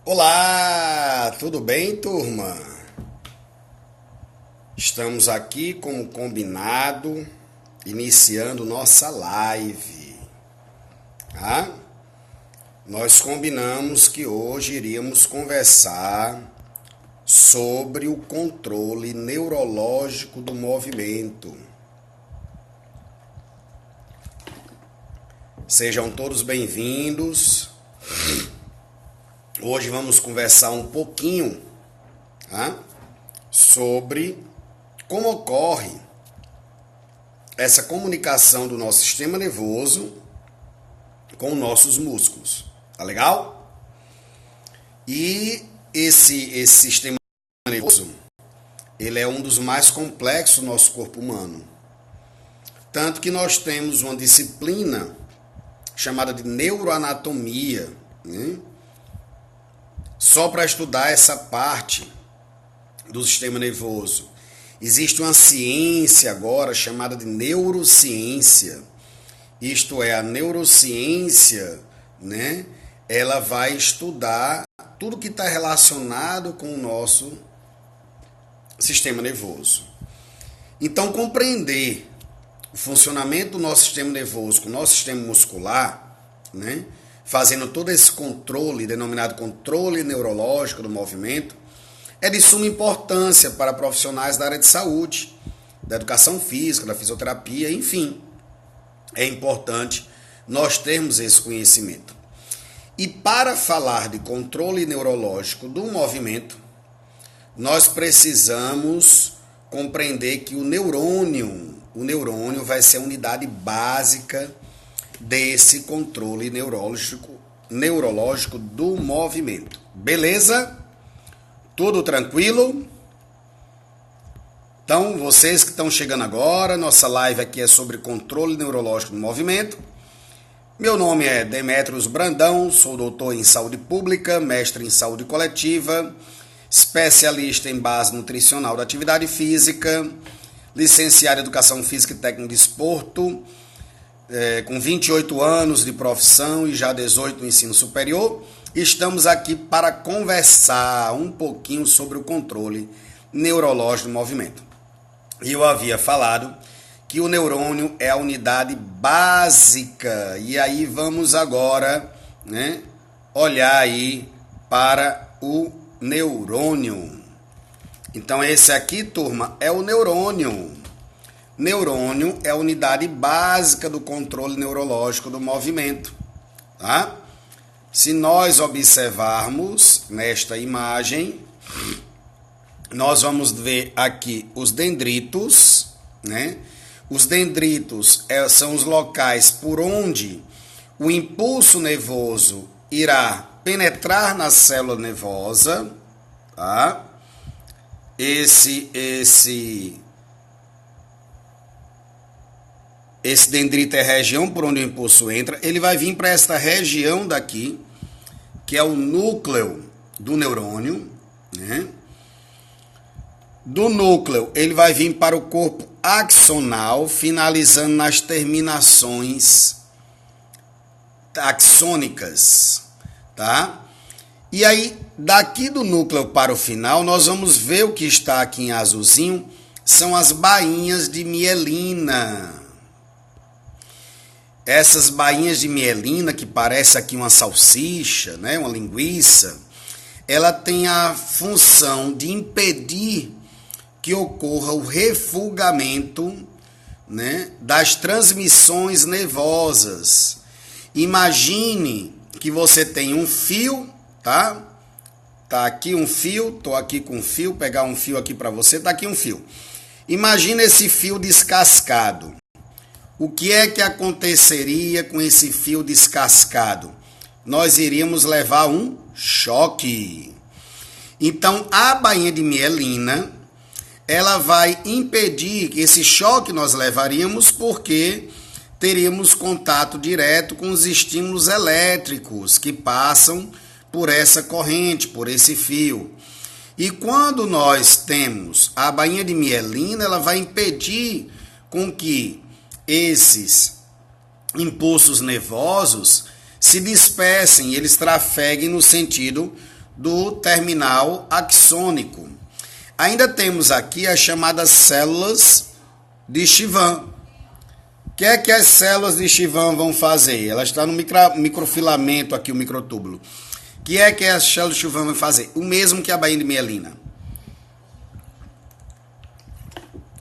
Olá, tudo bem, turma? Estamos aqui como combinado, iniciando nossa live. Tá? Nós combinamos que hoje iríamos conversar sobre o controle neurológico do movimento. Sejam todos bem-vindos. Hoje vamos conversar um pouquinho, tá, sobre como ocorre essa comunicação do nosso sistema nervoso com nossos músculos. Tá legal? E esse sistema nervoso, ele é um dos mais complexos do nosso corpo humano. Tanto que nós temos uma disciplina chamada de neuroanatomia, né? Só para estudar essa parte do sistema nervoso. Existe uma ciência agora chamada de neurociência. Isto é, a neurociência, né? Ela vai estudar tudo que está relacionado com o nosso sistema nervoso. Então, compreender o funcionamento do nosso sistema nervoso com o nosso sistema muscular, né? Fazendo todo esse controle, denominado controle neurológico do movimento, é de suma importância para profissionais da área de saúde, da educação física, da fisioterapia, enfim. É importante nós termos esse conhecimento. E para falar de controle neurológico do movimento, nós precisamos compreender que o neurônio vai ser a unidade básica desse controle neurológico do movimento. Beleza? Tudo tranquilo? Então, vocês que estão chegando agora, nossa live aqui é sobre controle neurológico do movimento. Meu nome é Demetrios Brandão, sou doutor em saúde pública, mestre em saúde coletiva, especialista em base nutricional da atividade física, licenciado em educação física e técnico de esporto, com 28 anos de profissão e já 18 no ensino superior. Estamos aqui para conversar um pouquinho sobre o controle neurológico do movimento. E eu havia falado que o neurônio é a unidade básica. E aí vamos agora, né, olhar aí para o neurônio. Então esse aqui, turma, é o neurônio. Neurônio é a unidade básica do controle neurológico do movimento, tá? Se nós observarmos nesta imagem, nós vamos ver aqui os dendritos, né? Os dendritos são os locais por onde o impulso nervoso irá penetrar na célula nervosa, tá? Esse dendrito é a região por onde o impulso entra. Ele vai vir para esta região daqui, que é o núcleo do neurônio, né? Do núcleo, ele vai vir para o corpo axonal, finalizando nas terminações axônicas, tá? E aí, daqui do núcleo para o final, nós vamos ver o que está aqui em azulzinho, são as bainhas de mielina. Essas bainhas de mielina, que parece aqui uma salsicha, né, uma linguiça, ela tem a função de impedir que ocorra o refulgamento, né, das transmissões nervosas. Imagine que você tem um fio, tá? Tá aqui um fio, tô aqui com um fio, pegar um fio aqui para você, tá aqui um fio. Imagine esse fio descascado. O que é que aconteceria com esse fio descascado? Nós iríamos levar um choque. Então, a bainha de mielina, ela vai impedir que esse choque nós levaríamos, porque teríamos contato direto com os estímulos elétricos que passam por essa corrente, por esse fio. E quando nós temos a bainha de mielina, ela vai impedir com que esses impulsos nervosos se dispersem, eles trafeguem no sentido do terminal axônico. Ainda temos aqui as chamadas células de Schwann. O que é que as células de Schwann vão fazer? Ela está no microfilamento aqui, o microtúbulo. O que é que as células de Schwann vão fazer? O mesmo que a bainha de mielina.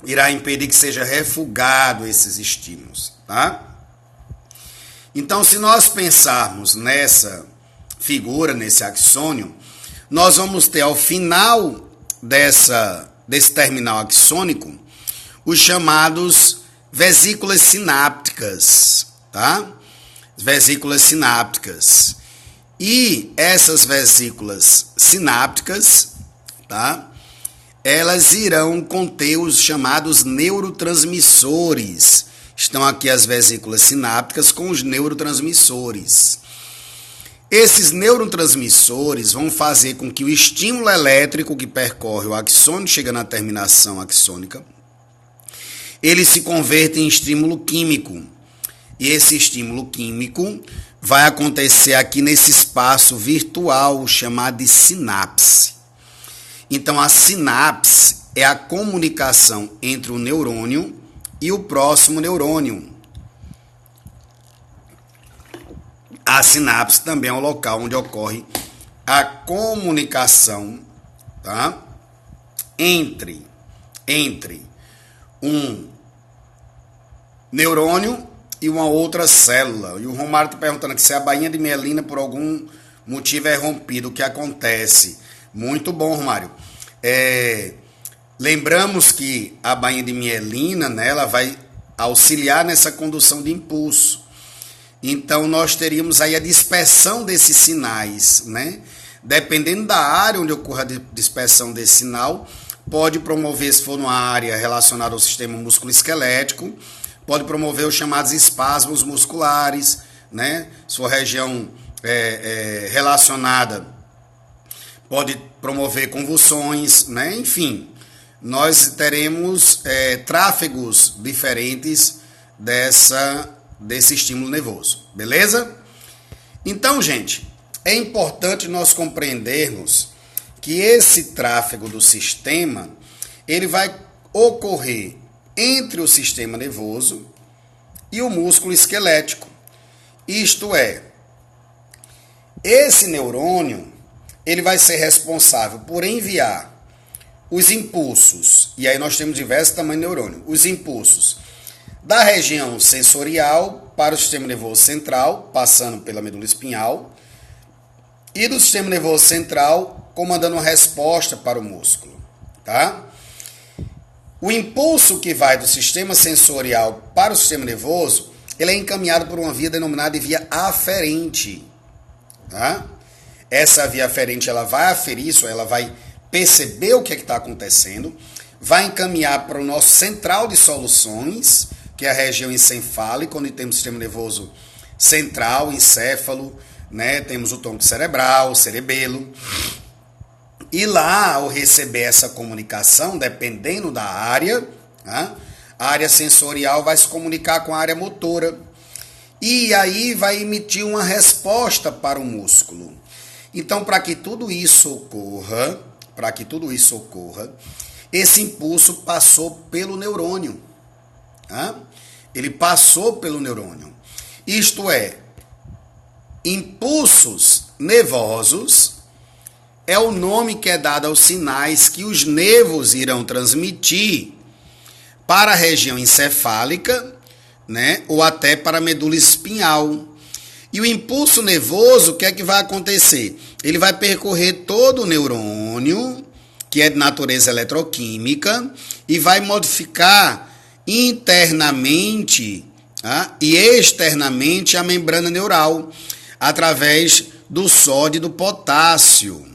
Irá impedir que seja refugado esses estímulos, tá? Então, se nós pensarmos nessa figura, nesse axônio, nós vamos ter ao final desse terminal axônico os chamados vesículas sinápticas, tá? Vesículas sinápticas. E essas vesículas sinápticas, tá? Elas irão conter os chamados neurotransmissores. Estão aqui as vesículas sinápticas com os neurotransmissores. Esses neurotransmissores vão fazer com que o estímulo elétrico que percorre o axônio, chega na terminação axônica, ele se converte em estímulo químico. E esse estímulo químico vai acontecer aqui nesse espaço virtual chamado de sinapse. Então, a sinapse é a comunicação entre o neurônio e o próximo neurônio. A sinapse também é o local onde ocorre a comunicação, tá? entre um neurônio e uma outra célula. E o Romário está perguntando aqui se a bainha de mielina por algum motivo é rompida. O que acontece? Muito bom, Romário. Lembramos que a bainha de mielina, né, ela vai auxiliar nessa condução de impulso. Então, nós teríamos aí a dispersão desses sinais, né? Dependendo da área onde ocorra a dispersão desse sinal, pode promover, se for numa área relacionada ao sistema musculoesquelético, pode promover os chamados espasmos musculares, né? Se for região relacionada, pode promover convulsões, né? Enfim, nós teremos tráfegos diferentes desse estímulo nervoso, beleza? Então, gente, é importante nós compreendermos que esse tráfego do sistema, ele vai ocorrer entre o sistema nervoso e o músculo esquelético. Isto é, esse neurônio, ele vai ser responsável por enviar os impulsos, e aí nós temos diversos tamanhos de neurônio, os impulsos da região sensorial para o sistema nervoso central, passando pela medula espinhal, e do sistema nervoso central comandando uma resposta para o músculo, tá? O impulso que vai do sistema sensorial para o sistema nervoso, ele é encaminhado por uma via denominada de via aferente, tá? Essa via aferente, ela vai aferir isso, ela vai perceber o que está acontecendo, vai encaminhar para o nosso central de soluções, que é a região encefálica, onde temos o sistema nervoso central, encéfalo, né? Temos o tronco cerebral, o cerebelo. E lá, ao receber essa comunicação, dependendo da área, tá? A área sensorial vai se comunicar com a área motora. E aí vai emitir uma resposta para o músculo. Então, para que tudo isso ocorra, esse impulso passou pelo neurônio. Tá? Ele passou pelo neurônio. Isto é, impulsos nervosos é o nome que é dado aos sinais que os nervos irão transmitir para a região encefálica, né, ou até para a medula espinhal. E o impulso nervoso, o que é que vai acontecer? Ele vai percorrer todo o neurônio, que é de natureza eletroquímica, e vai modificar internamente, tá, e externamente a membrana neural, através do sódio e do potássio.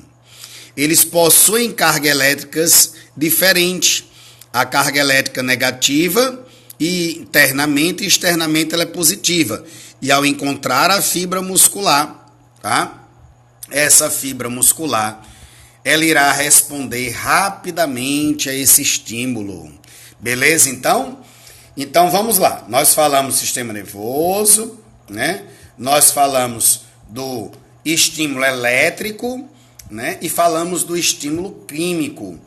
Eles possuem cargas elétricas diferentes. A carga elétrica negativa, e internamente e externamente ela é positiva. E ao encontrar a fibra muscular, tá? Essa fibra muscular, ela irá responder rapidamente a esse estímulo. Beleza, então? Então vamos lá. Nós falamos do sistema nervoso, né? Nós falamos do estímulo elétrico né? E falamos do estímulo químico.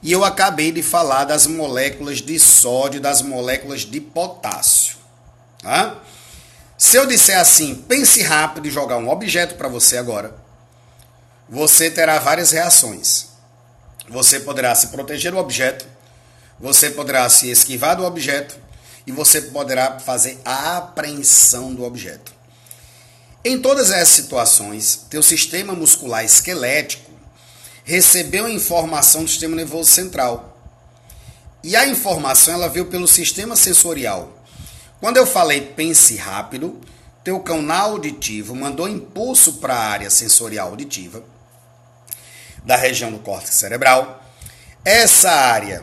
E eu acabei de falar das moléculas de sódio e das moléculas de potássio. Tá? Se eu disser assim, pense rápido e jogar um objeto para você agora, você terá várias reações. Você poderá se proteger do objeto, você poderá se esquivar do objeto e você poderá fazer a apreensão do objeto. Em todas essas situações, teu sistema muscular esquelético recebeu a informação do sistema nervoso central. E a informação ela veio pelo sistema sensorial. Quando eu falei pense rápido, teu canal auditivo mandou impulso para a área sensorial auditiva da região do córtex cerebral. Essa área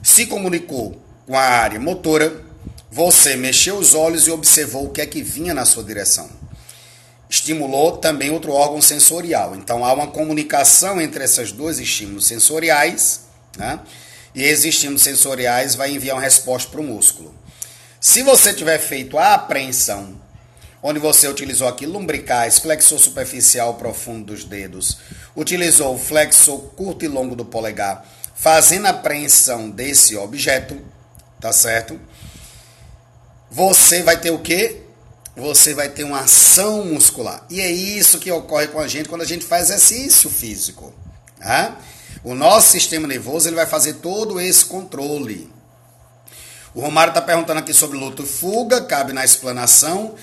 se comunicou com a área motora. Você mexeu os olhos e observou o que é que vinha na sua direção. Estimulou também outro órgão sensorial. Então há uma comunicação entre esses dois estímulos sensoriais, né? E esses estímulos sensoriais vai enviar uma resposta para o músculo. Se você tiver feito a apreensão, onde você utilizou aqui lumbricais, flexor superficial profundo dos dedos, utilizou o flexor curto e longo do polegar, fazendo a apreensão desse objeto, tá certo? Você vai ter o quê? Você vai ter uma ação muscular. E é isso que ocorre com a gente quando a gente faz exercício físico. Tá? O nosso sistema nervoso ele vai fazer todo esse controle. O Romário está perguntando aqui sobre luta e fuga, cabe na explanação.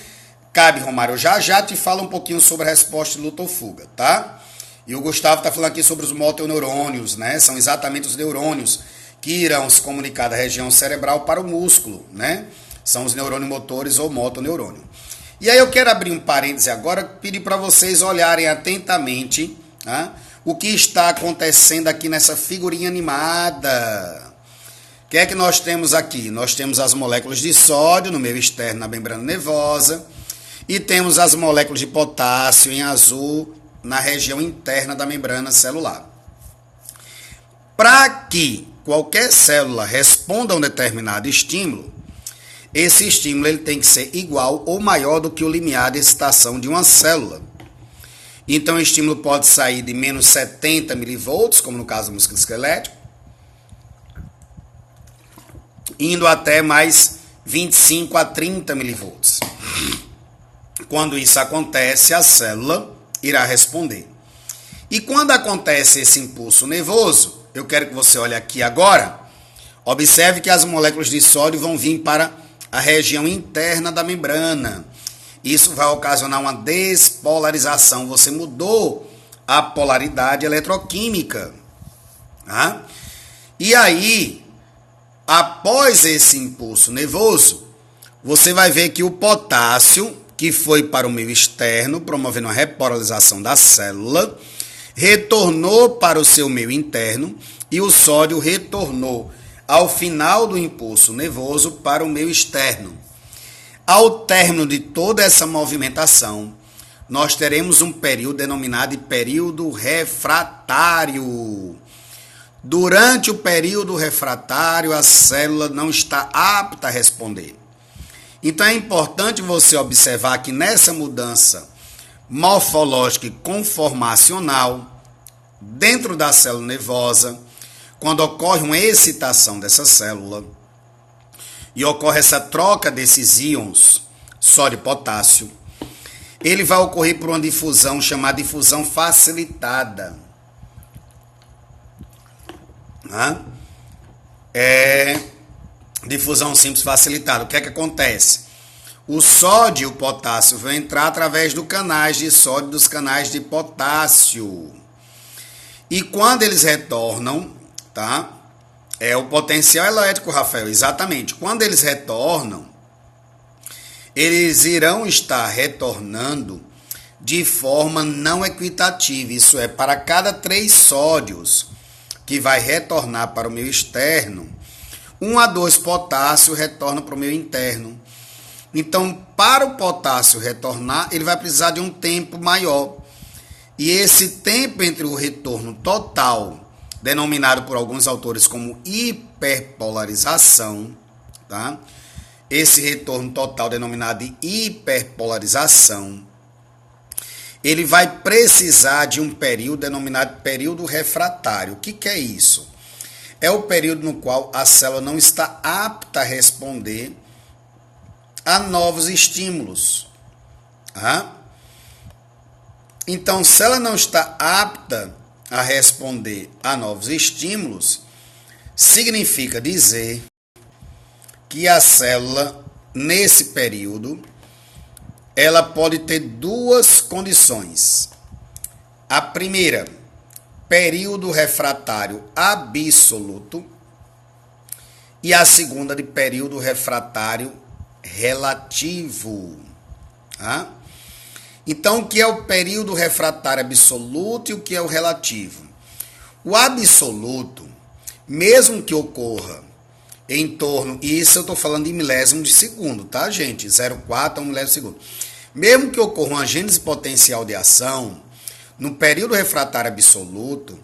Cabe, Romário, eu já te falo um pouquinho sobre a resposta de luta ou fuga, tá? E o Gustavo está falando aqui sobre os motoneurônios, né? São exatamente os neurônios que irão se comunicar da região cerebral para o músculo, né? São os neurônios motores ou motoneurônio. E aí eu quero abrir um parêntese agora, pedir para vocês olharem atentamente, tá? O que está acontecendo aqui nessa figurinha animada. O que é que nós temos aqui? Nós temos as moléculas de sódio no meio externo na membrana nervosa e temos as moléculas de potássio em azul na região interna da membrana celular. Para que qualquer célula responda a um determinado estímulo, esse estímulo ele tem que ser igual ou maior do que o limiar de excitação de uma célula. Então o estímulo pode sair de menos 70 milivolts, como no caso do músculo esquelético, indo até mais 25 a 30 milivolts. Quando isso acontece, a célula irá responder. E quando acontece esse impulso nervoso, eu quero que você olhe aqui agora, observe que as moléculas de sódio vão vir para a região interna da membrana. Isso vai ocasionar uma despolarização. Você mudou a polaridade eletroquímica. Tá? E aí, após esse impulso nervoso, você vai ver que o potássio, que foi para o meio externo, promovendo a repolarização da célula, retornou para o seu meio interno e o sódio retornou ao final do impulso nervoso para o meio externo. Ao término de toda essa movimentação, nós teremos um período denominado de período refratário. Durante o período refratário, a célula não está apta a responder. Então é importante você observar que nessa mudança morfológica e conformacional, dentro da célula nervosa, quando ocorre uma excitação dessa célula e ocorre essa troca desses íons sódio e potássio, ele vai ocorrer por uma difusão chamada difusão facilitada. Difusão simples facilitada. O que é que acontece? O sódio e o potássio vão entrar através dos canais de sódio, dos canais de potássio. E quando eles retornam, tá? É o potencial elétrico, Rafael, exatamente. Quando eles retornam, eles irão estar retornando de forma não equitativa. Isso é, para cada 3 sódios que vai retornar para o meio externo, 1 a 2 potássio retorna para o meio interno. Então, para o potássio retornar, ele vai precisar de um tempo maior. E esse tempo entre o retorno total, denominado por alguns autores como hiperpolarização, tá? Esse retorno total denominado de hiperpolarização, ele vai precisar de um período denominado período refratário. O que é isso? É o período no qual a célula não está apta a responder a novos estímulos. Tá? Então, se ela não está apta a responder a novos estímulos, significa dizer que a célula, nesse período, ela pode ter duas condições. A primeira, período refratário absoluto, e a segunda de período refratário relativo. Tá? Então, o que é o período refratário absoluto e o que é o relativo? O absoluto, mesmo que ocorra em torno, e isso eu estou falando de milésimo de segundo, tá, gente? 0,4 a 1 milésimo de segundo. Mesmo que ocorra uma gênese potencial de ação, no período refratário absoluto,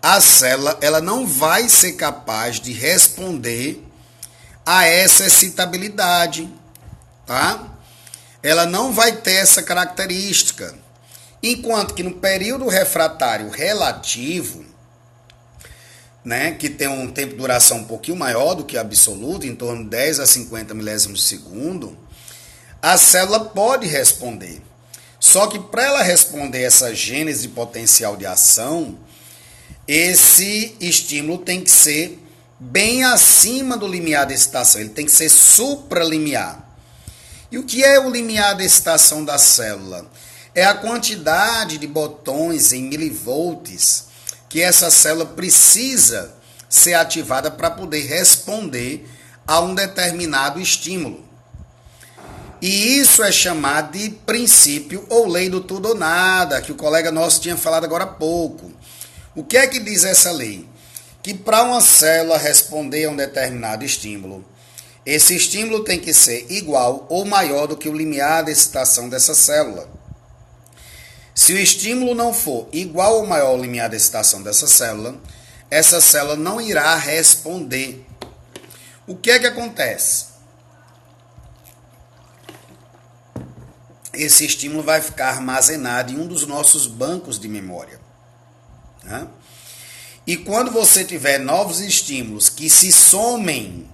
a célula ela não vai ser capaz de responder a essa excitabilidade, tá? Ela não vai ter essa característica. Enquanto que no período refratário relativo, né, que tem um tempo de duração um pouquinho maior do que o absoluto, em torno de 10 a 50 milésimos de segundo, a célula pode responder. Só que para ela responder essa gênese de potencial de ação, esse estímulo tem que ser bem acima do limiar de excitação, ele tem que ser supralimiar. E o que é o limiar de excitação da célula? É a quantidade de botões em milivolts que essa célula precisa ser ativada para poder responder a um determinado estímulo. E isso é chamado de princípio ou lei do tudo ou nada, que o colega nosso tinha falado agora há pouco. O que é que diz essa lei? Que para uma célula responder a um determinado estímulo, esse estímulo tem que ser igual ou maior do que o limiar de excitação dessa célula. Se o estímulo não for igual ou maior ao limiar de excitação dessa célula, essa célula não irá responder. O que é que acontece? Esse estímulo vai ficar armazenado em um dos nossos bancos de memória. Né? E quando você tiver novos estímulos que se somem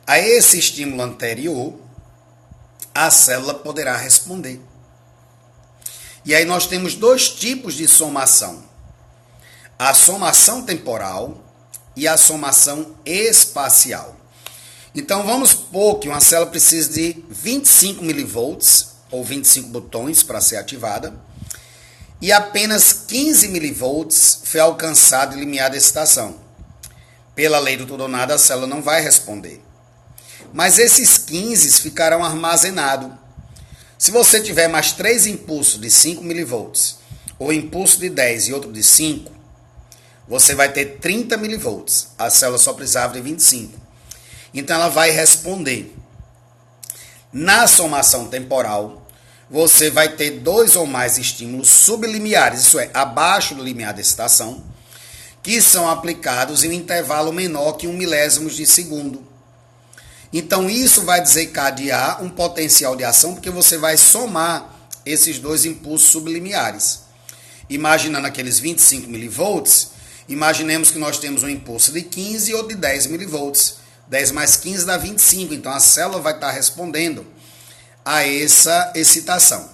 a esse estímulo anterior, a célula poderá responder. E aí nós temos dois tipos de somação. A somação temporal e a somação espacial. Então vamos supor que uma célula precisa de 25 milivolts, ou 25 botões para ser ativada, e apenas 15 milivolts foi alcançado em limiar de excitação. Pela lei do tudo ou nada, a célula não vai responder. Mas esses 15 ficarão armazenados. Se você tiver mais 3 impulsos de 5 milivolts, ou impulso de 10 e outro de 5, você vai ter 30 milivolts. A célula só precisava de 25. Então ela vai responder. Na somação temporal, você vai ter 2 ou mais estímulos sublimiares, isso é, abaixo do limiar de excitação, que são aplicados em um intervalo menor que 1 milésimo de segundo. Então isso vai desencadear um potencial de ação, porque você vai somar esses 2 impulsos sublimiares. Imaginando aqueles 25 milivolts, imaginemos que nós temos um impulso de 15 e outro de 10 milivolts. 10 mais 15 dá 25, então a célula vai estar respondendo a essa excitação.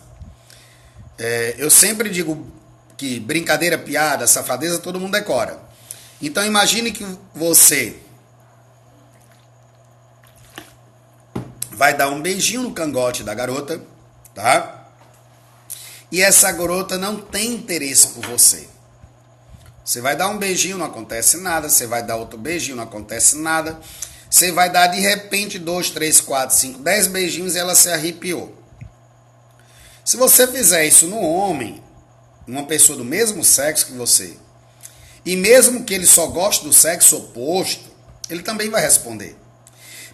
Eu sempre digo que brincadeira, piada, safadeza, todo mundo decora. Então imagine que você vai dar um beijinho no cangote da garota, tá? E essa garota não tem interesse por você. Você vai dar um beijinho, não acontece nada. Você vai dar outro beijinho, não acontece nada. Você vai dar de repente 2, 3, 4, 5, 10 beijinhos e ela se arrepiou. Se você fizer isso no homem, uma pessoa do mesmo sexo que você, e mesmo que ele só goste do sexo oposto, ele também vai responder.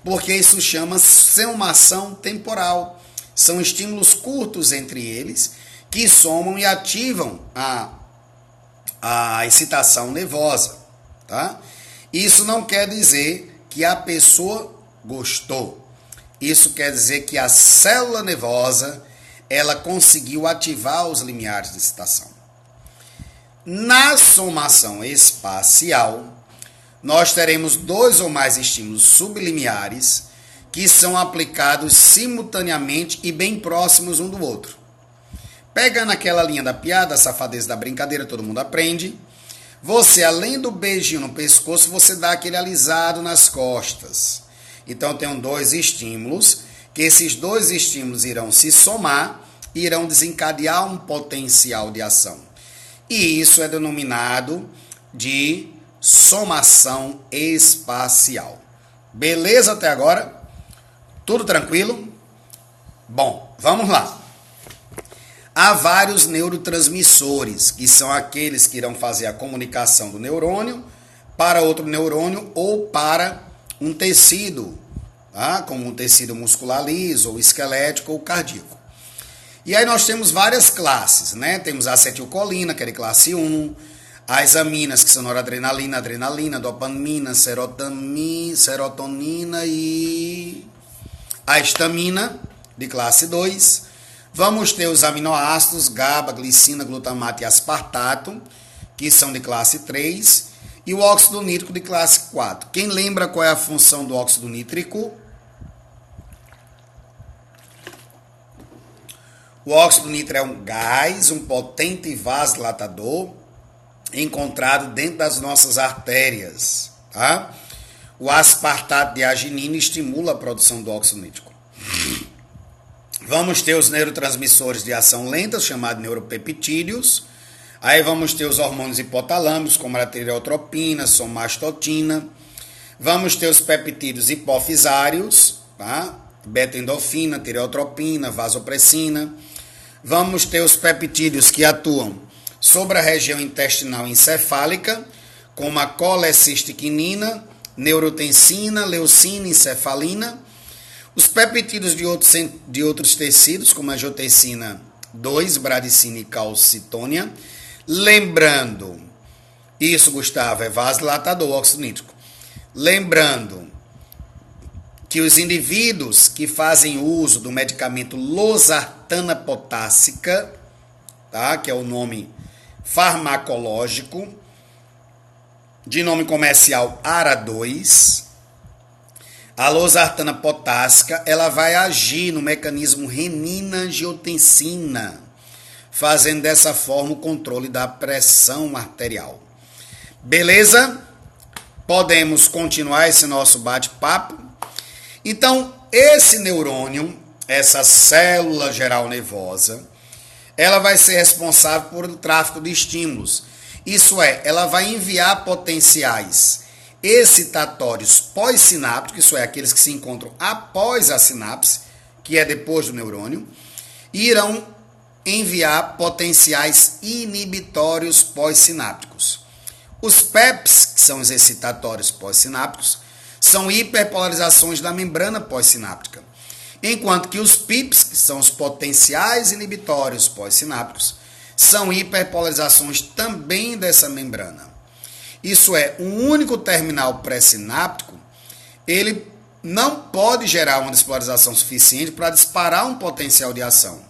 Porque isso chama-se uma ação temporal. São estímulos curtos entre eles que somam e ativam a excitação nervosa. Tá? Isso não quer dizer que a pessoa gostou. Isso quer dizer que a célula nervosa ela conseguiu ativar os limiares de excitação. Na somação espacial, nós teremos 2 ou mais estímulos sublimiares que são aplicados simultaneamente e bem próximos um do outro. Pegando aquela linha da piada, a safadeza da brincadeira, todo mundo aprende. Você, além do beijinho no pescoço, você dá aquele alisado nas costas. Então, eu tenho 2 estímulos, que esses 2 estímulos irão se somar e irão desencadear um potencial de ação. E isso é denominado de somação espacial. Beleza até agora? Tudo tranquilo? Bom, vamos lá. Há vários neurotransmissores, que são aqueles que irão fazer a comunicação do neurônio para outro neurônio ou para um tecido, tá? Como um tecido muscular liso, ou esquelético, ou cardíaco. E aí nós temos várias classes, né? Temos a acetilcolina, que é de classe 1, as aminas, que são noradrenalina, adrenalina, dopamina, serotonina e a histamina, de classe 2. Vamos ter os aminoácidos, GABA, glicina, glutamato e aspartato, que são de classe 3, e o óxido nítrico de classe 4. Quem lembra qual é a função do óxido nítrico? O óxido nítrico é um gás, um potente vasodilatador, encontrado dentro das nossas artérias, tá? O aspartato de arginina estimula a produção do óxido nítrico. Vamos ter os neurotransmissores de ação lenta, chamados neuropeptídeos. Aí vamos ter os hormônios hipotalâmicos, como a tireotropina, somastotina. Vamos ter os peptídeos hipofisários, tá? Beta-endorfina, tireotropina, vasopressina. Vamos ter os peptídeos que atuam sobre a região intestinal encefálica, como a colecistiquinina, neurotensina, leucina, encefalina. Os peptídeos de outros tecidos, como a angiotensina 2, bradicina e calcitônia. Lembrando, isso, Gustavo, é vasodilatador, óxido nítrico. Lembrando que os indivíduos que fazem uso do medicamento losartana potássica, tá? Que é o nome farmacológico, de nome comercial ARA2, a losartana potássica, ela vai agir no mecanismo renina-angiotensina, fazendo dessa forma o controle da pressão arterial. Beleza? Podemos continuar esse nosso bate-papo. Então, esse neurônio, essa célula geral nervosa, ela vai ser responsável por o tráfego de estímulos. Isso é, ela vai enviar potenciais excitatórios pós-sinápticos, isso é, aqueles que se encontram após a sinapse, que é depois do neurônio, e irão enviar potenciais inibitórios pós-sinápticos. Os PEPs, que são os excitatórios pós-sinápticos, são hiperpolarizações da membrana pós-sináptica, enquanto que os PIPs, que são os potenciais inibitórios pós-sinápticos, são hiperpolarizações também dessa membrana. Isso é, um único terminal pré-sináptico, ele não pode gerar uma despolarização suficiente para disparar um potencial de ação.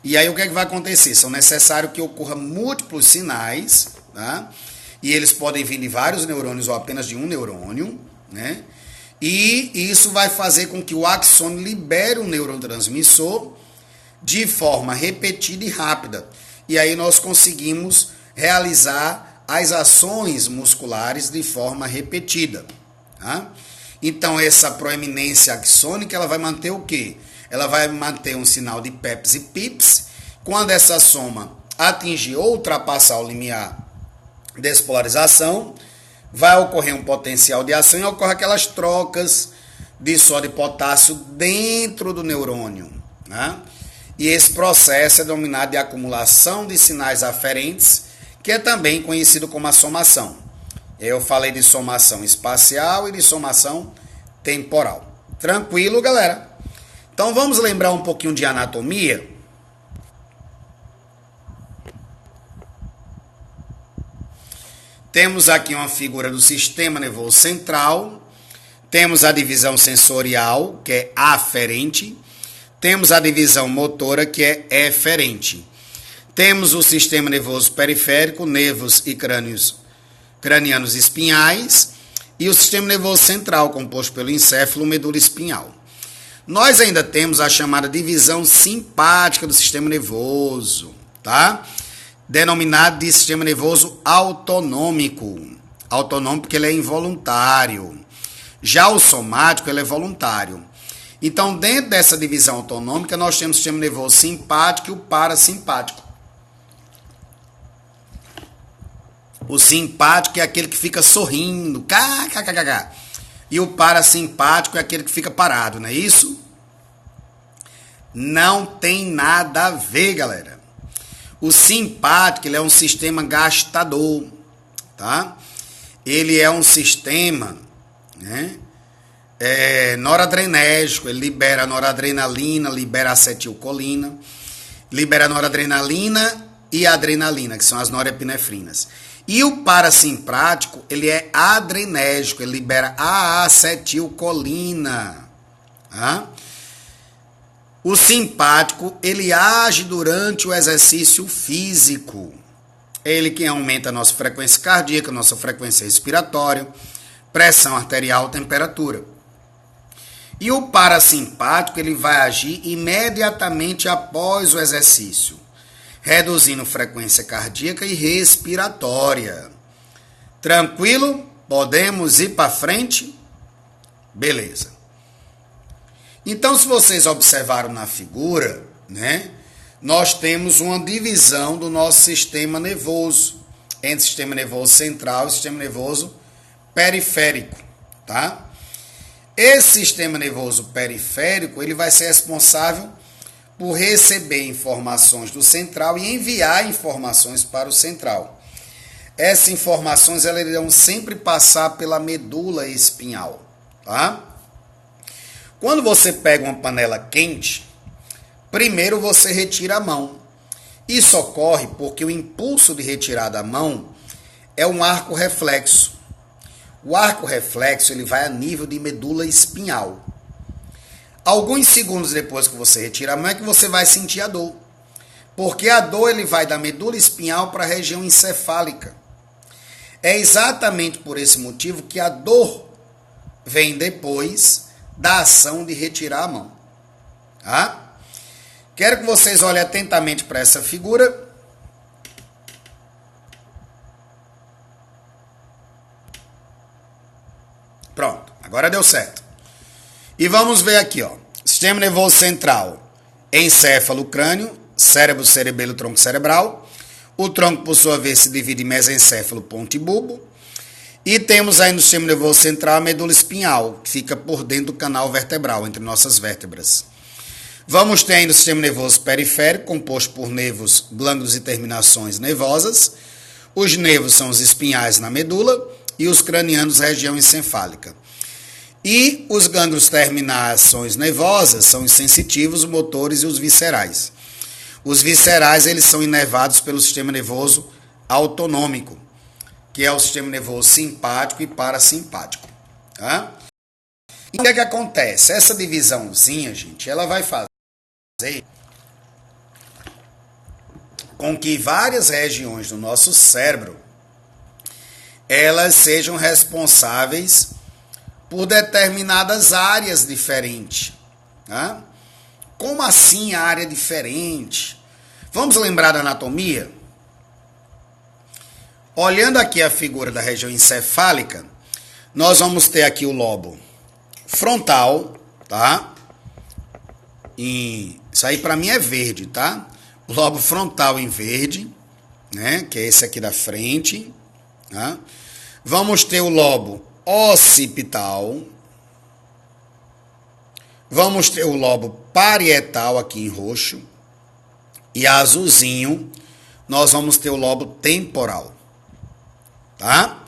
E aí o que é que vai acontecer? São necessários que ocorra múltiplos sinais, tá? E eles podem vir de vários neurônios ou apenas de um neurônio, né? E isso vai fazer com que o axônio libere o neurotransmissor de forma repetida e rápida. E aí nós conseguimos realizar as ações musculares de forma repetida. Tá? Então, essa proeminência axônica, ela vai manter o quê? Ela vai manter um sinal de PEPs e PIPs. Quando essa soma atingir ou ultrapassar o limiar de despolarização, vai ocorrer um potencial de ação e ocorre aquelas trocas de sódio e potássio dentro do neurônio. Né? E esse processo é denominado de acumulação de sinais aferentes, que é também conhecido como a somação. Eu falei de somação espacial e de somação temporal. Tranquilo, galera? Então vamos lembrar um pouquinho de anatomia? Temos aqui uma figura do sistema nervoso central, temos a divisão sensorial, que é aferente, temos a divisão motora, que é eferente. Temos o sistema nervoso periférico, nervos e cranianos espinhais, e o sistema nervoso central, composto pelo encéfalo, medula espinhal. Nós ainda temos a chamada divisão simpática do sistema nervoso, tá? Denominado de sistema nervoso autonômico. Autonômico porque ele é involuntário. Já o somático, ele é voluntário. Então, dentro dessa divisão autonômica, nós temos o sistema nervoso simpático e o parasimpático. O simpático é aquele que fica sorrindo, kkkk. E o parasimpático é aquele que fica parado, não é isso? Não tem nada a ver, galera. O simpático, ele é um sistema gastador, tá? Ele é um sistema, né, noradrenérgico. Ele libera noradrenalina, libera acetilcolina, libera noradrenalina e adrenalina, que são as norepinefrinas. E o parasimpático, ele é adrenérgico, ele libera a acetilcolina. Tá? O simpático, ele age durante o exercício físico. Ele que aumenta a nossa frequência cardíaca, nossa frequência respiratória, pressão arterial, temperatura. E o parasimpático, ele vai agir imediatamente após o exercício, reduzindo frequência cardíaca e respiratória. Tranquilo? Podemos ir para frente? Beleza. Então, se vocês observaram na figura, né, nós temos uma divisão do nosso sistema nervoso, entre sistema nervoso central e sistema nervoso periférico, tá? Esse sistema nervoso periférico, ele vai ser responsável por receber informações do central e enviar informações para o central. Essas informações, elas irão sempre passar pela medula espinhal, tá? Quando você pega uma panela quente, primeiro você retira a mão. Isso ocorre porque o impulso de retirar da mão é um arco reflexo. O arco reflexo, ele vai a nível de medula espinhal. Alguns segundos depois que você retira a mão é que você vai sentir a dor. Porque a dor, ele vai da medula espinhal para a região encefálica. É exatamente por esse motivo que a dor vem depois da ação de retirar a mão. Tá? Quero que vocês olhem atentamente para essa figura. Pronto, agora deu certo. E vamos ver aqui, ó. Sistema nervoso central, encéfalo, crânio, cérebro, cerebelo, tronco cerebral. O tronco, por sua vez, se divide em mesencéfalo, ponto e bulbo. E temos aí no sistema nervoso central a medula espinhal, que fica por dentro do canal vertebral, entre nossas vértebras. Vamos ter aí no sistema nervoso periférico, composto por nervos, glândulos e terminações nervosas. Os nervos são os espinhais na medula e os cranianos, região encefálica. E os gânglios terminações nervosas são os sensitivos, os motores e os viscerais. Os viscerais, eles são inervados pelo sistema nervoso autonômico, que é o sistema nervoso simpático e parasimpático. Tá? E o que é que acontece? Essa divisãozinha, gente, ela vai fazer com que várias regiões do nosso cérebro elas sejam responsáveis por determinadas áreas diferentes. Tá? Como assim área diferente? Vamos lembrar da anatomia? Olhando aqui a figura da região encefálica, nós vamos ter aqui o lobo frontal, tá? Isso aí para mim é verde, tá? O lobo frontal em verde, né? Que é esse aqui da frente, tá? Vamos ter o lobo occipital. Vamos ter o lobo parietal aqui em roxo. E azulzinho, nós vamos ter o lobo temporal. Tá?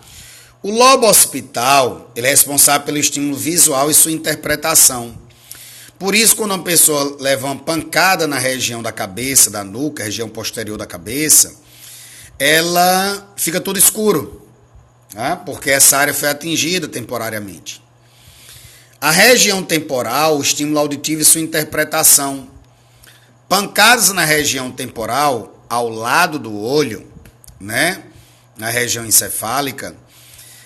O lobo occipital, ele é responsável pelo estímulo visual e sua interpretação. Por isso, quando uma pessoa leva uma pancada na região da cabeça, da nuca, região posterior da cabeça, ela fica tudo escuro, tá? Porque essa área foi atingida temporariamente. A região temporal, o estímulo auditivo e sua interpretação. Pancadas na região temporal, ao lado do olho, né? Na região encefálica,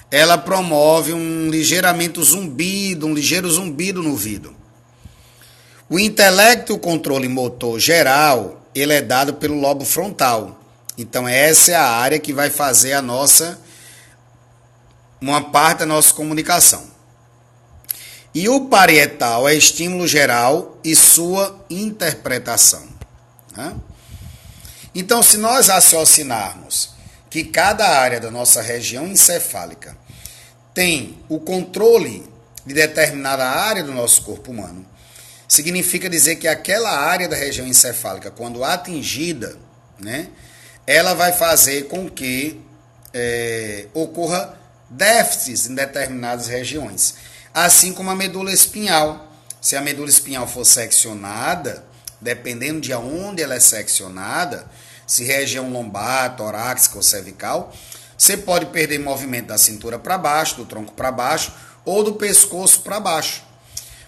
ela promove um ligeiro zumbido no ouvido. O intelecto e o controle motor geral, ele é dado pelo lobo frontal. Então essa é a área que vai fazer uma parte da nossa comunicação. E o parietal é estímulo geral e sua interpretação. Né? Então, se nós raciocinarmos que cada área da nossa região encefálica tem o controle de determinada área do nosso corpo humano, significa dizer que aquela área da região encefálica, quando atingida, né, ela vai fazer com que ocorra déficits em determinadas regiões. Assim como a medula espinhal. Se a medula espinhal for seccionada, dependendo de onde ela é seccionada, se região lombar, torácica ou cervical, você pode perder movimento da cintura para baixo, do tronco para baixo ou do pescoço para baixo.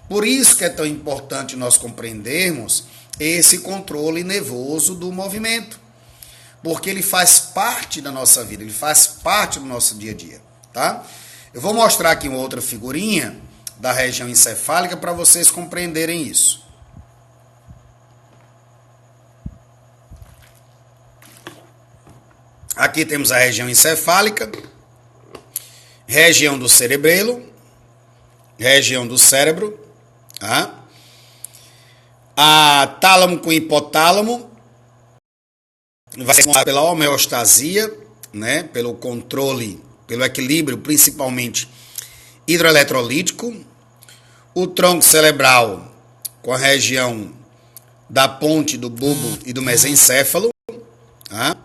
Por isso que é tão importante nós compreendermos esse controle nervoso do movimento, porque ele faz parte da nossa vida, ele faz parte do nosso dia a dia, tá? Eu vou mostrar aqui uma outra figurinha da região encefálica para vocês compreenderem isso. Aqui temos a região encefálica, região do cerebelo, região do cérebro, tá? A tálamo com hipotálamo vai ser pela homeostasia, né? Pelo controle, pelo equilíbrio, principalmente hidroeletrolítico. O tronco cerebral com a região da ponte do bulbo e do mesencéfalo, tá?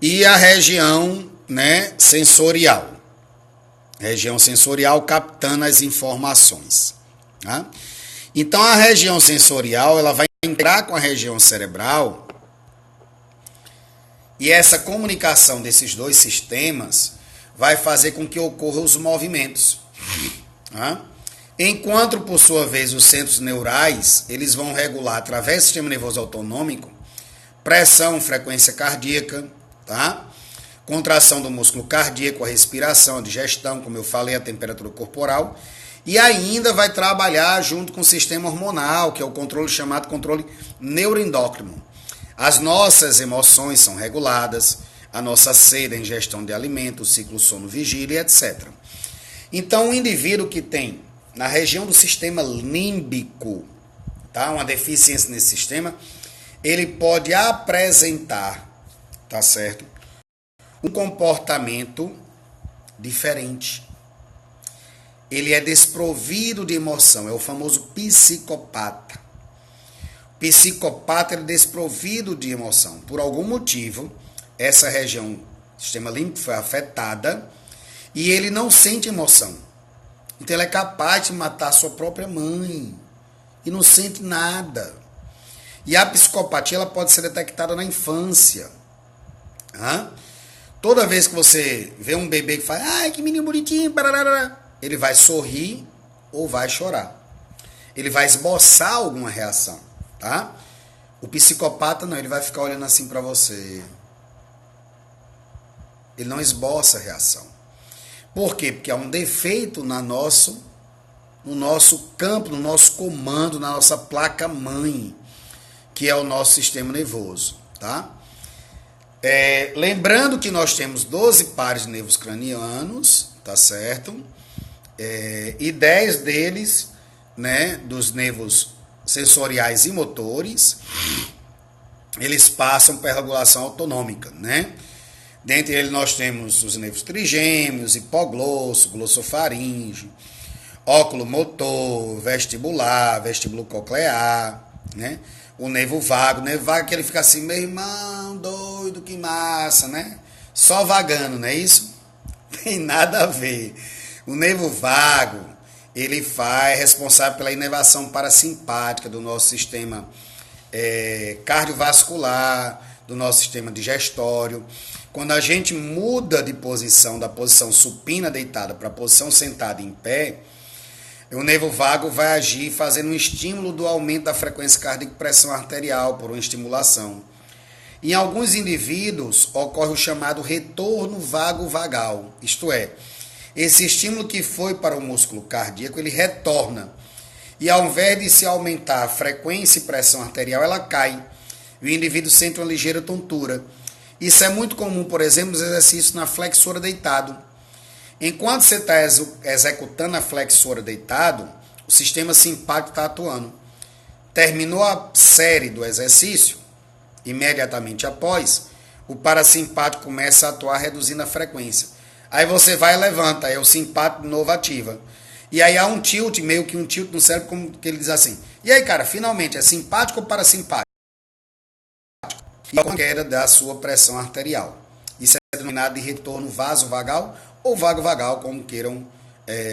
E a região, né, sensorial. Região sensorial captando as informações. Tá? Então, a região sensorial ela vai entrar com a região cerebral e essa comunicação desses dois sistemas vai fazer com que ocorram os movimentos. Tá? Enquanto, por sua vez, os centros neurais eles vão regular, através do sistema nervoso autonômico, pressão, frequência cardíaca, tá? Contração do músculo cardíaco, a respiração, a digestão, como eu falei, a temperatura corporal, e ainda vai trabalhar junto com o sistema hormonal, que é o controle chamado controle neuroendócrino. As nossas emoções são reguladas, a nossa sede, a ingestão de alimentos, o ciclo sono-vigília, etc. Então, o indivíduo que tem na região do sistema límbico, tá? Uma deficiência nesse sistema, ele pode apresentar, tá certo? Um comportamento diferente. Ele é desprovido de emoção, é o famoso psicopata. O psicopata é desprovido de emoção. Por algum motivo, essa região do sistema límbico foi afetada e ele não sente emoção. Então ele é capaz de matar sua própria mãe e não sente nada. E a psicopatia ela pode ser detectada na infância. Toda vez que você vê um bebê que fala, ai, que menino bonitinho, ele vai sorrir ou vai chorar. Ele vai esboçar alguma reação, tá? O psicopata não, ele vai ficar olhando assim para você. Ele não esboça a reação. Por quê? Porque há um defeito no nosso campo, no nosso comando, na nossa placa-mãe, que é o nosso sistema nervoso, tá? Lembrando que nós temos 12 pares de nervos cranianos, tá certo? E 10 deles, né, dos nervos sensoriais e motores, eles passam pela regulação autonômica, né? Dentre eles nós temos os nervos trigêmeos, hipoglosso, glossofaringe, óculo motor, vestibular, vestíbulo coclear, né? O nervo vago que ele fica assim, meu irmão, doido, que massa, né? Só vagando, não é isso? Tem nada a ver. O nervo vago, ele é responsável pela inervação parasimpática do nosso sistema cardiovascular, do nosso sistema digestório. Quando a gente muda de posição, da posição supina deitada para a posição sentada em pé, o nervo vago vai agir fazendo um estímulo do aumento da frequência cardíaca e pressão arterial por uma estimulação. Em alguns indivíduos ocorre o chamado retorno vago-vagal, isto é, esse estímulo que foi para o músculo cardíaco, ele retorna. E ao invés de se aumentar a frequência e pressão arterial, ela cai. E o indivíduo sente uma ligeira tontura. Isso é muito comum, por exemplo, nos exercícios na flexora deitado. Enquanto você está executando a flexora deitado, o sistema simpático está atuando. Terminou a série do exercício, imediatamente após, o parasimpático começa a atuar reduzindo a frequência. Aí você vai e levanta, aí o simpático de novo ativa. E aí há um tilt, meio que um tilt no cérebro, como que ele diz assim. E aí, cara, finalmente, é simpático ou parasimpático? E a queda da sua pressão arterial. Isso é denominado de retorno vasovagal ou vago-vagal, como queiram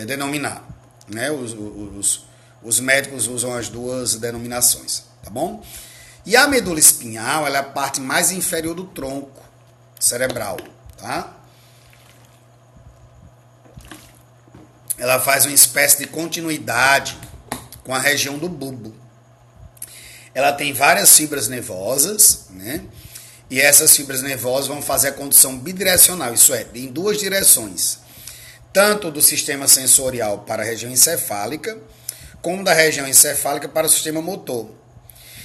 denominar. Né? Os médicos usam as duas denominações, tá bom? E a medula espinhal, ela é a parte mais inferior do tronco cerebral, tá? Ela faz uma espécie de continuidade com a região do bulbo. Ela tem várias fibras nervosas, né? E essas fibras nervosas vão fazer a condução bidirecional, isso é, em duas direções. Tanto do sistema sensorial para a região encefálica, como da região encefálica para o sistema motor.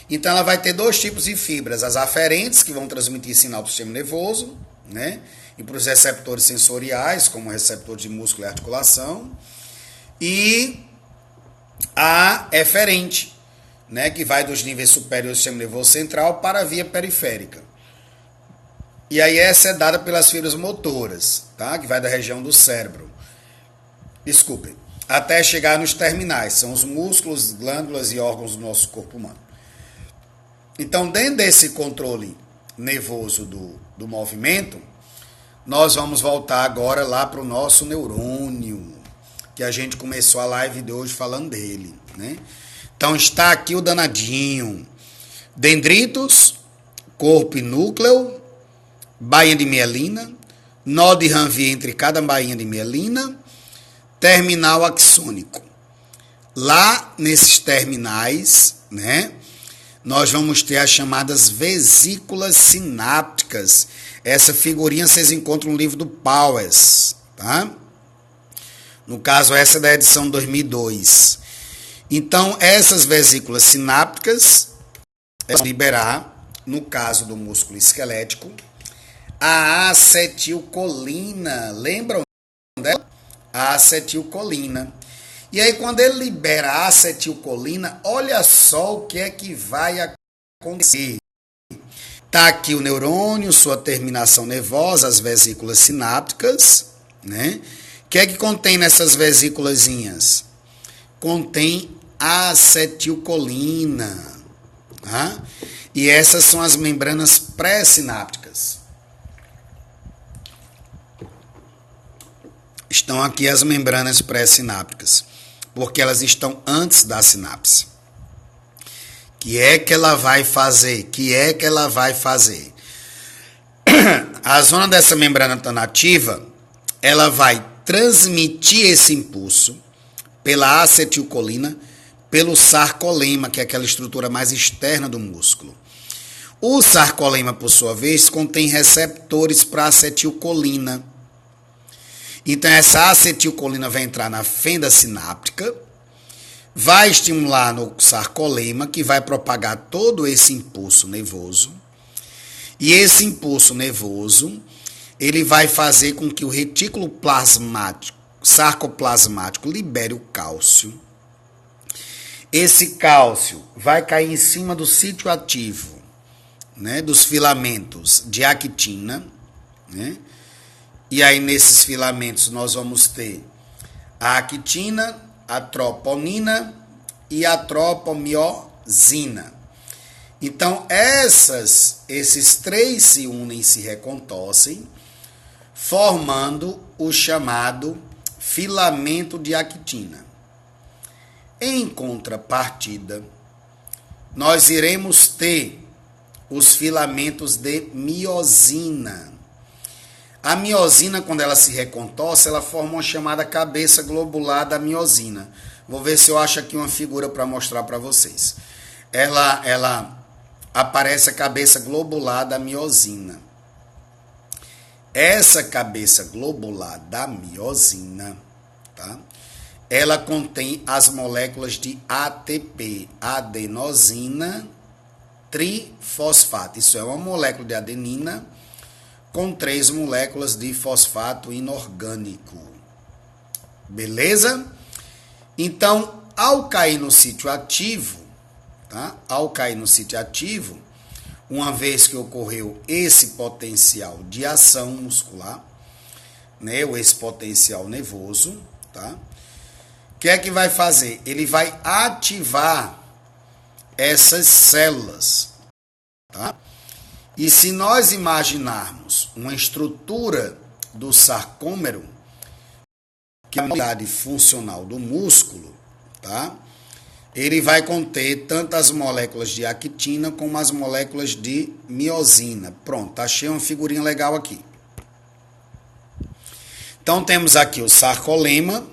Então ela vai ter dois tipos de fibras, as aferentes, que vão transmitir sinal para o sistema nervoso, né? E para os receptores sensoriais, como o receptor de músculo e articulação, e a eferente, né? Que vai dos níveis superiores do sistema nervoso central para a via periférica. E aí essa é dada pelas fibras motoras, tá? Que vai da região do cérebro. Desculpem. Até chegar nos terminais, são os músculos, glândulas e órgãos do nosso corpo humano. Então, dentro desse controle nervoso do movimento, nós vamos voltar agora lá para o nosso neurônio, que a gente começou a live de hoje falando dele, né? Então, está aqui o danadinho. Dendritos, corpo e núcleo, bainha de mielina, nó de Ranvier entre cada bainha de mielina, terminal axônico. Lá nesses terminais, né, nós vamos ter as chamadas vesículas sinápticas. Essa figurinha vocês encontram no livro do Powers, tá? No caso, essa é da edição 2002. Então, essas vesículas sinápticas vão liberar, no caso do músculo esquelético, a acetilcolina. Lembram dela? A acetilcolina. E aí, quando ele libera a acetilcolina, olha só o que é que vai acontecer. Está aqui o neurônio, sua terminação nervosa, as vesículas sinápticas, né? O que é que contém nessas vesículazinhas? Contém acetilcolina, tá? E essas são as membranas pré-sinápticas. Estão aqui as membranas pré-sinápticas, porque elas estão antes da sinapse. Que é que ela vai fazer? A zona dessa membrana nativa, ela vai transmitir esse impulso pela acetilcolina, pelo sarcolema, que é aquela estrutura mais externa do músculo. O sarcolema, por sua vez, contém receptores para acetilcolina. Então, essa acetilcolina vai entrar na fenda sináptica, vai estimular no sarcolema, que vai propagar todo esse impulso nervoso. E esse impulso nervoso, ele vai fazer com que o retículo plasmático, sarcoplasmático, libere o cálcio. Esse cálcio vai cair em cima do sítio ativo, né, dos filamentos de actina, né? E aí, nesses filamentos, nós vamos ter a actina, a troponina e a tropomiosina. Então, esses três se unem e se recontorcem, formando o chamado filamento de actina. Em contrapartida, nós iremos ter os filamentos de miosina. A miosina, quando ela se recontorce, ela forma uma chamada cabeça globular da miosina. Vou ver se eu acho aqui uma figura para mostrar para vocês. Ela aparece a cabeça globular da miosina. Essa cabeça globular da miosina, tá? Ela contém as moléculas de ATP, adenosina trifosfato. Isso é uma molécula de adenina com 3 moléculas de fosfato inorgânico. Beleza? Então, ao cair no sítio ativo, tá? Ao cair no sítio ativo, uma vez que ocorreu esse potencial de ação muscular, né, ou esse potencial nervoso, tá? O que é que vai fazer? Ele vai ativar essas células, tá? E se nós imaginarmos uma estrutura do sarcômero, que é a unidade funcional do músculo, tá? Ele vai conter tanto as moléculas de actina como as moléculas de miosina. Pronto, achei uma figurinha legal aqui. Então temos aqui o sarcolema,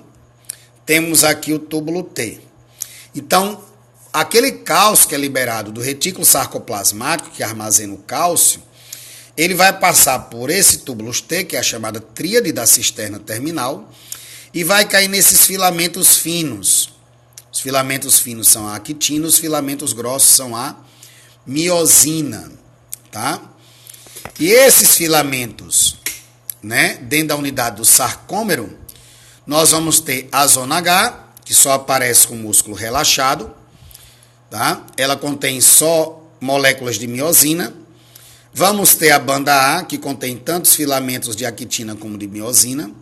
temos aqui o túbulo T. Então, aquele cálcio que é liberado do retículo sarcoplasmático, que armazena o cálcio, ele vai passar por esse túbulo T, que é a chamada tríade da cisterna terminal, e vai cair nesses filamentos finos. Os filamentos finos são a actina, os filamentos grossos são a miosina, tá? E esses filamentos, né, dentro da unidade do sarcômero, nós vamos ter a zona H, que só aparece com o músculo relaxado, tá? Ela contém só moléculas de miosina. Vamos ter a banda A, que contém tantos filamentos de actina como de miosina.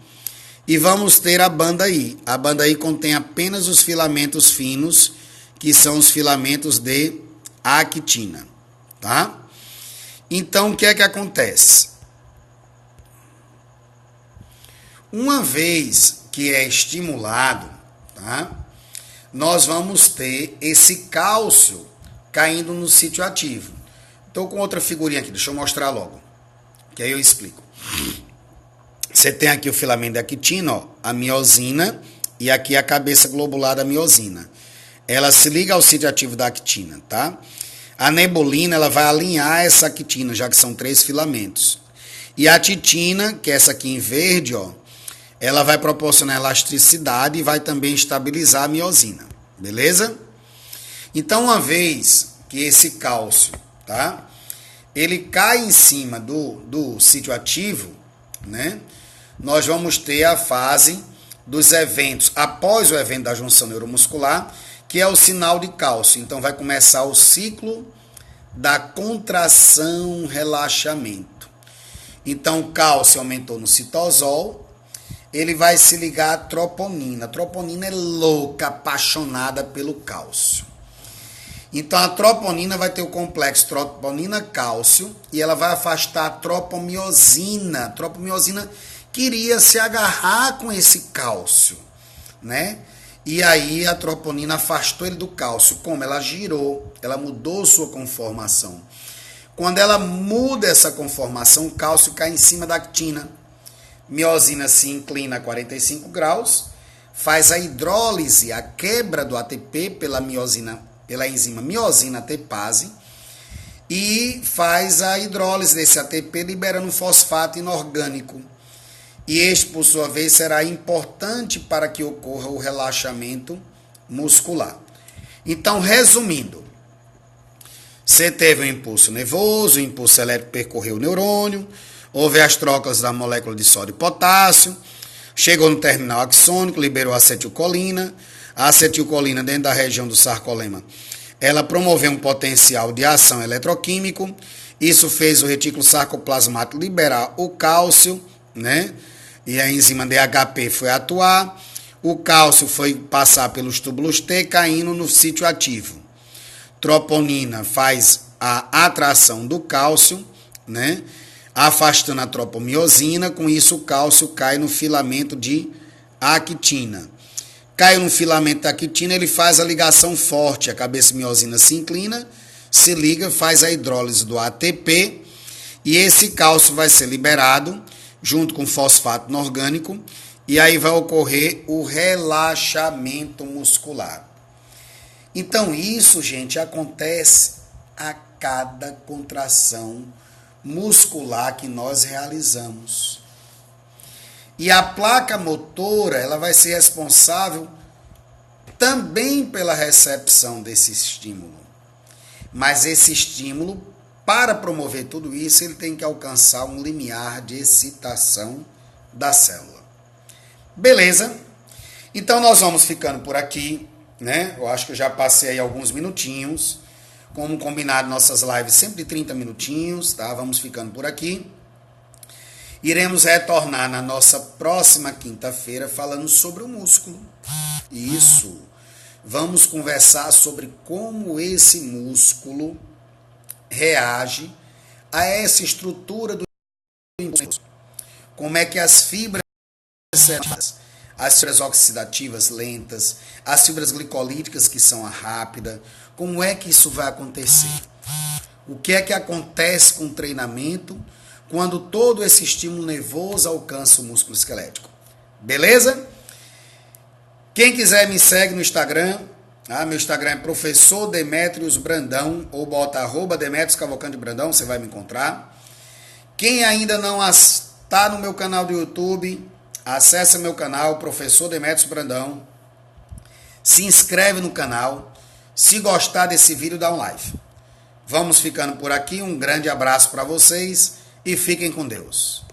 E vamos ter a banda I. A banda I contém apenas os filamentos finos, que são os filamentos de actina, tá? Então, o que é que acontece? Uma vez que é estimulado, tá? Nós vamos ter esse cálcio caindo no sítio ativo. Estou com outra figurinha aqui, deixa eu mostrar logo, que aí eu explico. Você tem aqui o filamento de actina, ó, a miosina, e aqui a cabeça globular da miosina. Ela se liga ao sítio ativo da actina, tá? A nebulina, ela vai alinhar essa actina, já que são 3 filamentos. E a titina, que é essa aqui em verde, ó, ela vai proporcionar elasticidade e vai também estabilizar a miosina, beleza? Então, uma vez que esse cálcio, tá? Ele cai em cima do sítio ativo, né? Nós vamos ter a fase dos eventos, após o evento da junção neuromuscular, que é o sinal de cálcio. Então, vai começar o ciclo da contração-relaxamento. Então, o cálcio aumentou no citosol, ele vai se ligar à troponina. A troponina é louca, apaixonada pelo cálcio. Então, a troponina vai ter o complexo troponina-cálcio e ela vai afastar a tropomiosina. A tropomiosina queria se agarrar com esse cálcio, né? E aí a troponina afastou ele do cálcio. Como? Ela girou, ela mudou sua conformação. Quando ela muda essa conformação, o cálcio cai em cima da actina. Miosina se inclina a 45 graus, faz a hidrólise, a quebra do ATP pela enzima miosina ATPase, e faz a hidrólise desse ATP liberando um fosfato inorgânico. E este, por sua vez, será importante para que ocorra o relaxamento muscular. Então, resumindo, você teve um impulso nervoso, o impulso elétrico percorreu o neurônio, houve as trocas da molécula de sódio e potássio, chegou no terminal axônico, liberou a acetilcolina. A acetilcolina, dentro da região do sarcolema, ela promoveu um potencial de ação eletroquímico. Isso fez o retículo sarcoplasmático liberar o cálcio, né? E a enzima DHP foi atuar. O cálcio foi passar pelos túbulos T, caindo no sítio ativo. Troponina faz a atração do cálcio, né? Afastando a tropomiosina. Com isso, o cálcio cai no filamento de actina. Caiu no filamento da actina, ele faz a ligação forte. A cabeça miosina se inclina, se liga, faz a hidrólise do ATP. E esse cálcio vai ser liberado junto com fosfato inorgânico E aí vai ocorrer o relaxamento muscular. Então isso, gente, acontece a cada contração muscular que nós realizamos. E a placa motora, ela vai ser responsável também pela recepção desse estímulo. Mas esse estímulo, para promover tudo isso, ele tem que alcançar um limiar de excitação da célula. Beleza? Então nós vamos ficando por aqui, né? Eu acho que eu já passei aí alguns minutinhos. Como combinado, nossas lives sempre 30 minutinhos, tá? Vamos ficando por aqui. Iremos retornar na nossa próxima quinta-feira falando sobre o músculo. Isso. Vamos conversar sobre como esse músculo reage a essa estrutura do músculo. Como é que as fibras, as fibras oxidativas lentas, as fibras glicolíticas que são a rápida, como é que isso vai acontecer? O que é que acontece com o treinamento quando todo esse estímulo nervoso alcança o músculo esquelético? Beleza? Quem quiser me segue no Instagram, meu Instagram é Professor Demetrios Brandão, ou bota @Demetrios Cavalcante Brandão, você vai me encontrar. Quem ainda não está no meu canal do YouTube, acessa meu canal, Professor Demetrios Brandão, se inscreve no canal, se gostar desse vídeo, dá um like. Vamos ficando por aqui, um grande abraço para vocês e fiquem com Deus.